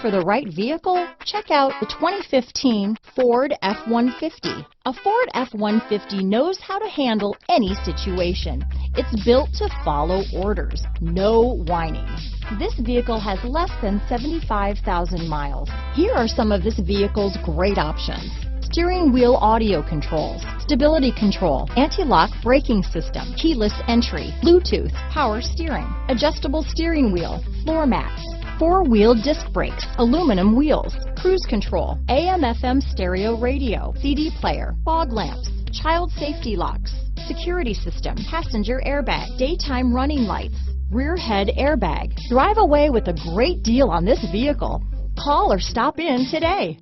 for the right vehicle? Check out the 2015 Ford F-150. A Ford F-150 knows how to handle any situation. It's built to follow orders, no whining. This vehicle has less than 75,000 miles. Here are some of this vehicle's great options: steering wheel audio controls, stability control, anti-lock braking system, keyless entry, Bluetooth, power steering, adjustable steering wheel, floor mats, four-wheel disc brakes, aluminum wheels, cruise control, AM/FM stereo radio, CD player, fog lamps, child safety locks, security system, passenger airbag, daytime running lights, rear head airbag. Drive away with a great deal on this vehicle. Call or stop in today.